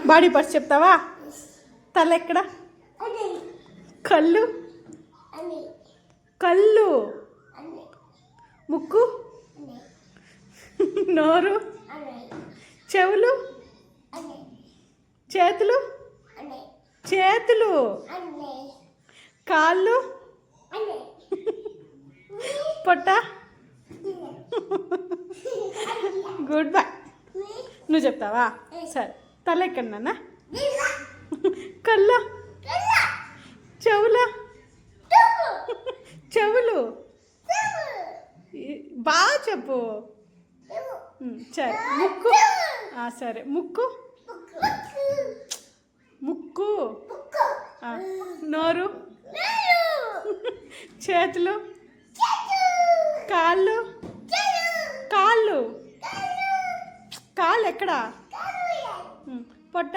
Body parts చెప్తావా? తల ఎక్కడ? కళ్ళు కళ్ళు, ముక్కు, నోరు, చెవులు, చేతులు చేతులు, కాళ్ళు, పొట్ట. Good bye. నువ్వు చెప్తావా? సరే. తల ఎక్కడ నాన్న? కళ్ళ, చెవుల, చెవులు బాగా చెప్పు. సరే. ముక్కు. సరే. ముక్కు, ముక్కు, నోరు, చేతులు, కాళ్ళు, కాళ్ళు, కాళ్ళు ఎక్కడ? పొట్ట.